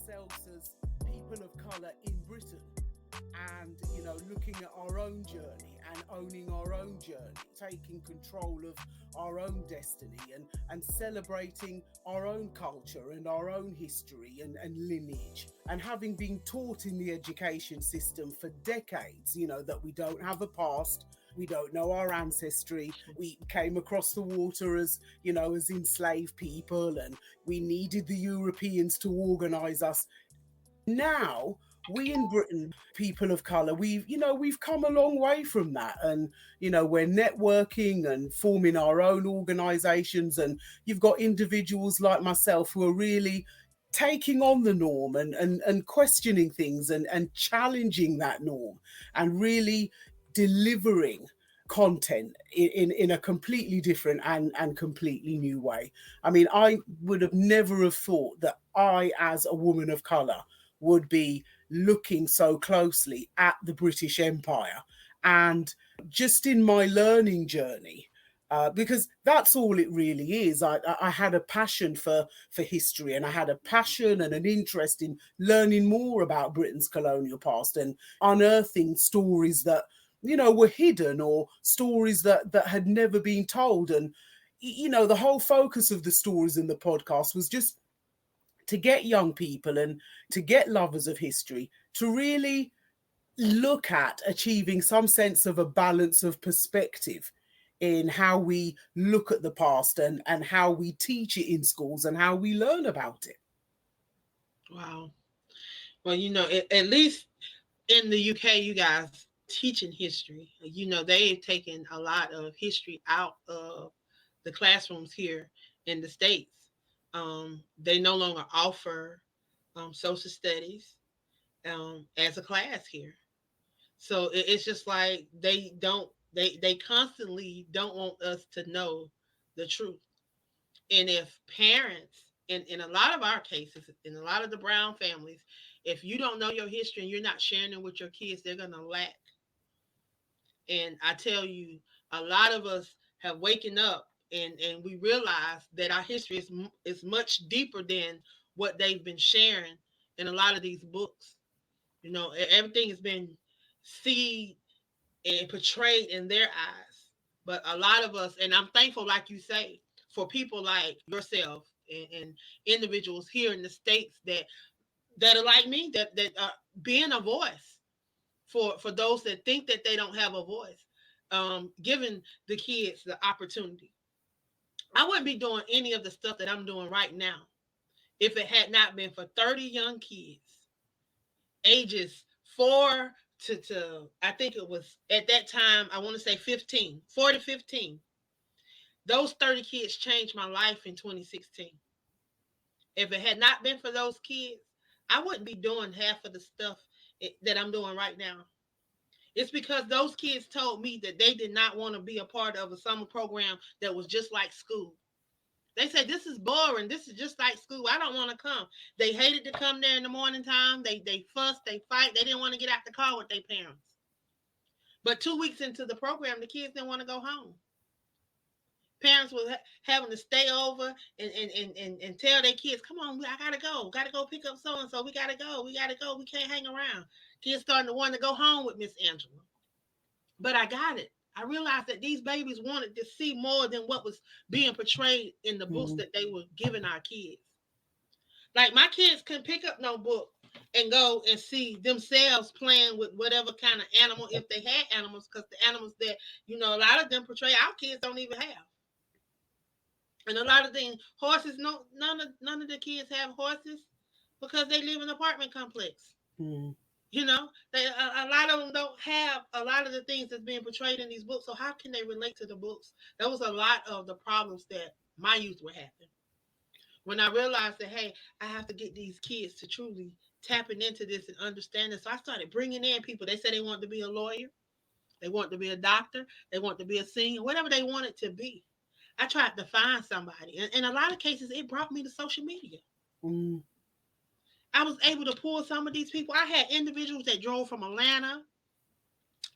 ourselves as people of colour in Britain, and looking at our own journey and owning our own journey, taking control of our own destiny, and celebrating our own culture and our own history and lineage, and having been taught in the education system for decades that we don't have a past, we don't know our ancestry, we came across the water as as enslaved people, and we needed the Europeans to organize us. Now we in Britain, people of color, we've come a long way from that, and we're networking and forming our own organizations, and you've got individuals like myself who are really taking on the norm and questioning things and challenging that norm, and really delivering content in a completely different and completely new way. I mean, I would have never have thought that I, as a woman of color, would be looking so closely at the British Empire. And just in my learning journey, because that's all it really is. I had a passion for history, and I had a passion and an interest in learning more about Britain's colonial past and unearthing stories that were hidden, or stories that had never been told. And the whole focus of the stories in the podcast was just to get young people and to get lovers of history to really look at achieving some sense of a balance of perspective in how we look at the past, and how we teach it in schools and how we learn about it. Wow. Well, at least in the UK, you guys teaching history. They've taken a lot of history out of the classrooms here in the States. They no longer offer social studies as a class here. So it's just like they constantly don't want us to know the truth. And if parents, in a lot of our cases, in a lot of the Brown families, if you don't know your history and you're not sharing it with your kids, they're going to lack. And I tell you, a lot of us have waken up, and we realize that our history is much deeper than what they've been sharing in a lot of these books. Everything has been seen and portrayed in their eyes. But a lot of us, and I'm thankful, like you say, for people like yourself and individuals here in the States that are like me, that are being a voice for those that think that they don't have a voice, giving the kids the opportunity. I wouldn't be doing any of the stuff that I'm doing right now if it had not been for 30 young kids, ages 4 to I think it was at that time, I want to say 15, 4 to 15. Those 30 kids changed my life in 2016. If it had not been for those kids, I wouldn't be doing half of the stuff that I'm doing right now. It's because those kids told me that they did not want to be a part of a summer program that was just like school. They said, this is boring. This is just like school. I don't want to come. They hated to come there in the morning time. They fuss, they fight. They didn't want to get out the car with their parents. But 2 weeks into the program, the kids didn't want to go home. Parents were having to stay over and tell their kids, come on, I gotta go pick up so and so. We gotta go, we can't hang around. Kids starting to want to go home with Miss Angela. But I got it. I realized that these babies wanted to see more than what was being portrayed in the books that they were giving our kids. Like my kids couldn't pick up no book and go and see themselves playing with whatever kind of animal, if they had animals, because the animals that a lot of them portray, our kids don't even have. And a lot of things, horses, no, none of the kids have horses because they live in an apartment complex. Mm. A lot of them don't have a lot of the things that's being portrayed in these books. So how can they relate to the books? That was a lot of the problems that my youth were having. When I realized that, hey, I have to get these kids to truly tapping into this and understand this. So I started bringing in people. They said they wanted to be a lawyer. They wanted to be a doctor. They wanted to be a singer, whatever they wanted to be. I tried to find somebody. And in a lot of cases, it brought me to social media. Mm. I was able to pull some of these people. I had individuals that drove from Atlanta,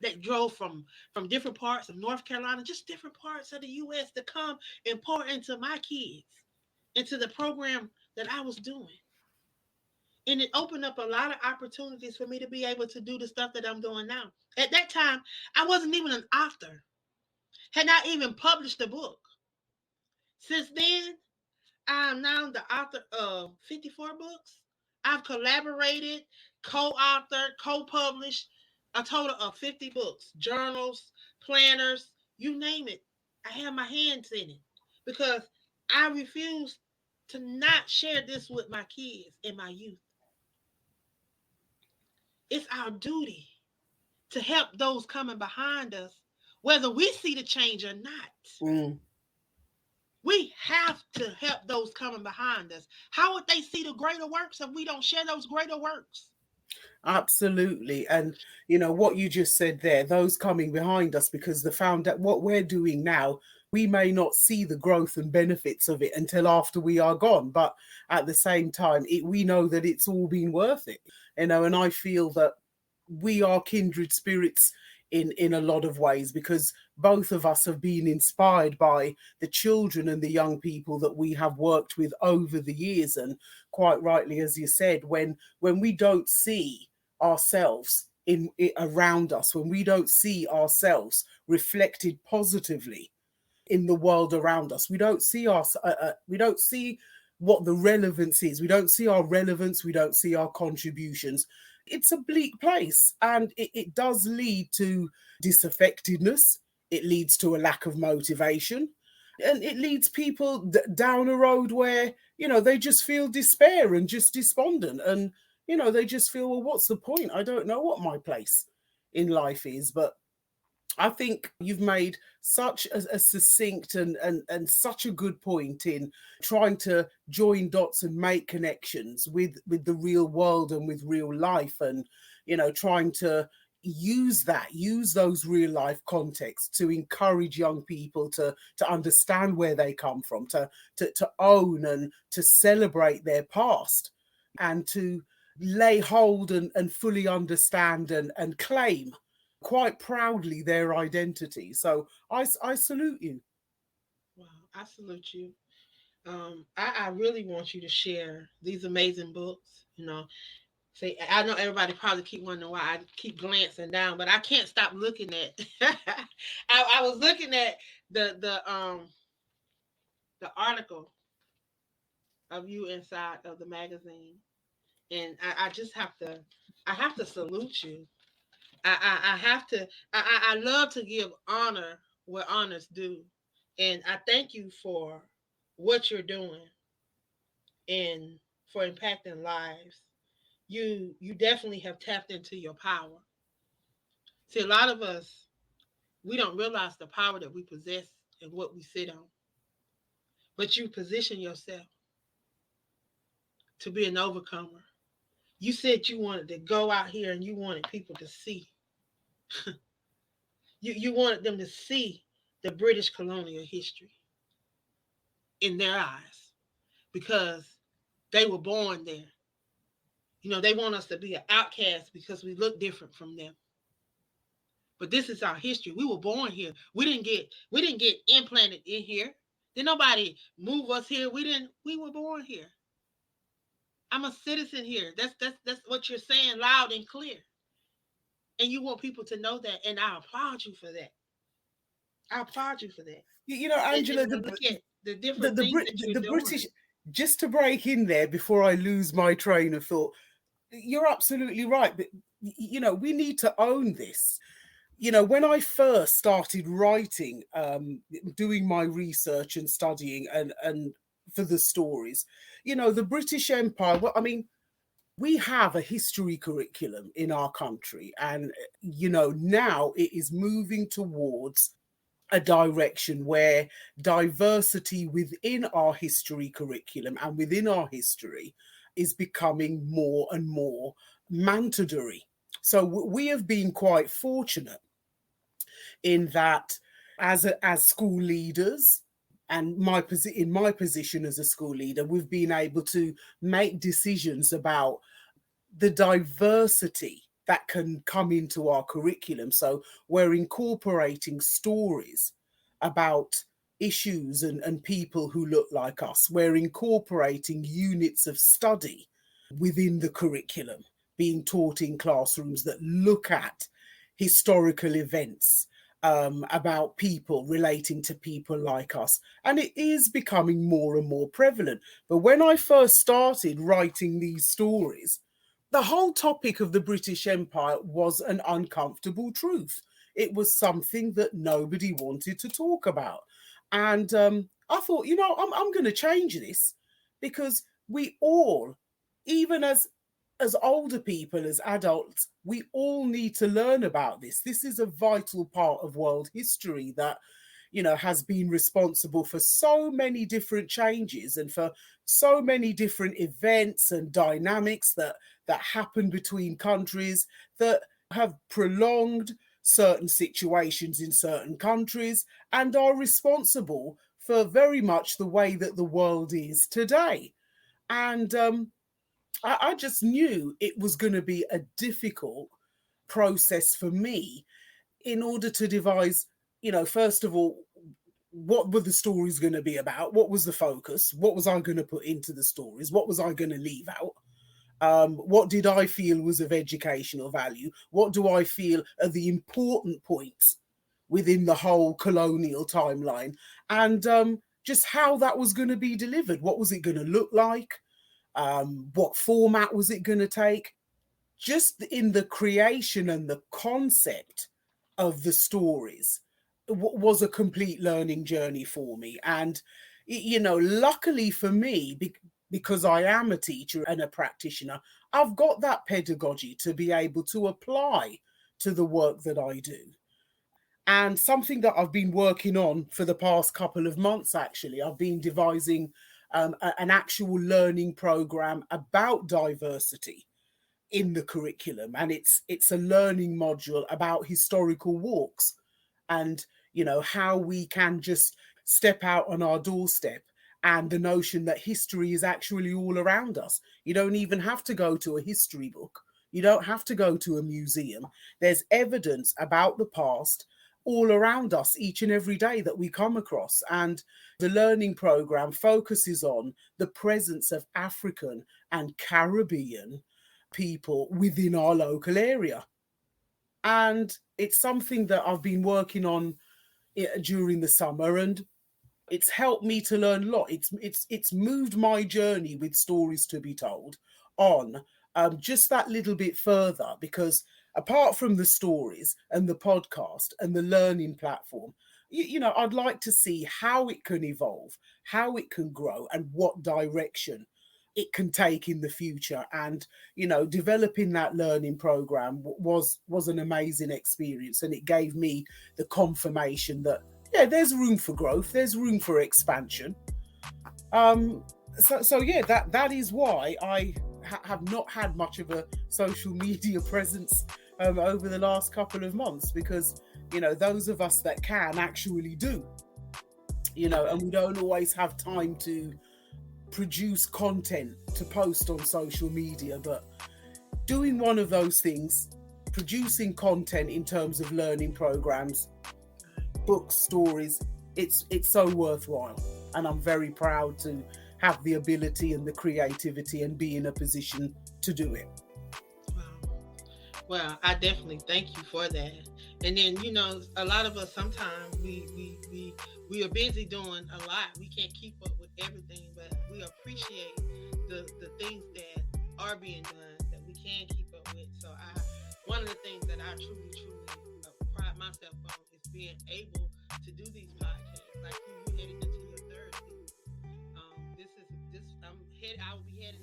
that drove from different parts of North Carolina, just different parts of the U.S. to come and pour into my kids, into the program that I was doing. And it opened up a lot of opportunities for me to be able to do the stuff that I'm doing now. At that time, I wasn't even an author, had not even published a book. Since then, I am now the author of 54 books. I've collaborated, co-authored, co-published a total of 50 books, journals, planners, you name it. I have my hands in it because I refuse to not share this with my kids and my youth. It's our duty to help those coming behind us, whether we see the change or not. Mm. We have to help those coming behind us. How would they see the greater works if we don't share those greater works? Absolutely. And what you just said there, those coming behind us, because the found that what we're doing now, we may not see the growth and benefits of it until after we are gone. But at the same time, we know that it's all been worth it. And I feel that we are kindred spirits in a lot of ways, because both of us have been inspired by the children and the young people that we have worked with over the years. And quite rightly, as you said, when we don't see ourselves in around us, when we don't see ourselves reflected positively in the world around us, we don't see what the relevance is, we don't see our relevance, we don't see our contributions. It's a bleak place, and it does lead to disaffectedness, it leads to a lack of motivation, and it leads people down a road where they just feel despair and just despondent, and they just feel, well, what's the point? I don't know what my place in life is. But I think you've made such a succinct and such a good point in trying to join dots and make connections with the real world and with real life, and trying to use those real life contexts to encourage young people to understand where they come from, to own and to celebrate their past, and to lay hold and fully understand and claim quite proudly their identity. So I salute you. Wow, I salute you. I really want you to share these amazing books. See, I know everybody probably keep wondering why I keep glancing down, but I can't stop looking at. I was looking at the article of you inside of the magazine, and I just have to salute you. I have to. I love to give honor where honor's due, and I thank you for what you're doing and for impacting lives. You definitely have tapped into your power. See, a lot of us, we don't realize the power that we possess and what we sit on. But you position yourself to be an overcomer. You said you wanted to go out here and you wanted people to see. You wanted them to see the British colonial history in their eyes because they were born there. They want us to be an outcast because we look different from them. But this is our history. We were born here. We didn't get implanted in here. Did nobody move us here? We were born here. I'm a citizen here. That's what you're saying loud and clear. And you want people to know that. And I applaud you for that. I applaud you for that. Angela, And to look at the the different the, things Brit, that you're the doing. British. Just to break in there before I lose my train of thought, you're absolutely right. But we need to own this. When I first started writing, doing my research and studying and for the stories, the British Empire. Well, I mean, we have a history curriculum in our country, and now it is moving towards a direction where diversity within our history curriculum and within our history is becoming more and more mandatory. So we have been quite fortunate in that, as school leaders, and in my position as a school leader, we've been able to make decisions about the diversity that can come into our curriculum. So we're incorporating stories about issues and people who look like us. We're incorporating units of study within the curriculum being taught in classrooms that look at historical events, about people relating to people like us. And it is becoming more and more prevalent. But when I first started writing these stories, the whole topic of the British Empire was an uncomfortable truth. It was something that nobody wanted to talk about. And I thought, I'm going to change this, because we all, even as older people, as adults, we all need to learn about this. This is a vital part of world history that, has been responsible for so many different changes and for so many different events and dynamics that happen between countries, that have prolonged certain situations in certain countries and are responsible for very much the way that the world is today. And I just knew it was going to be a difficult process for me in order to devise, first of all, what were the stories going to be about? What was the focus? What was I going to put into the stories? What was I going to leave out? What did I feel was of educational value? What do I feel are the important points within the whole colonial timeline? And just how that was going to be delivered. What was it going to look like? What format was it going to take? Just in the creation and the concept of the stories was a complete learning journey for me. And, luckily for me, because I am a teacher and a practitioner, I've got that pedagogy to be able to apply to the work that I do. And something that I've been working on for the past couple of months, actually, I've been devising an actual learning program about diversity in the curriculum. And it's a learning module about historical walks and, how we can just step out on our doorstep, and the notion that history is actually all around us. You don't even have to go to a history book. You don't have to go to a museum. There's evidence about the past all around us each and every day that we come across. And the learning program focuses on the presence of African and Caribbean people within our local area. And it's something that I've been working on during the summer, and it's helped me to learn a lot. It's moved my journey with stories to be told on just that little bit further, because apart from the stories and the podcast and the learning platform, I'd like to see how it can evolve, how it can grow, and what direction it can take in the future. And developing that learning program was an amazing experience, and it gave me the confirmation that there's room for growth, there's room for expansion. So yeah, that is why I have not had much of a social media presence over the last couple of months, because those of us that can actually do, and we don't always have time to produce content to post on social media. But doing one of those things, producing content in terms of learning programs, books, stories, it's so worthwhile. And I'm very proud to have the ability and the creativity and be in a position to do it. Wow. Well, I definitely thank you for that. And then, a lot of us sometimes we are busy doing a lot. We can't keep up with everything, but we appreciate the things that are being done that we can keep up with. So one of the things that I truly pride myself on is being able to do these podcasts. Like you heading into your third season. I will be heading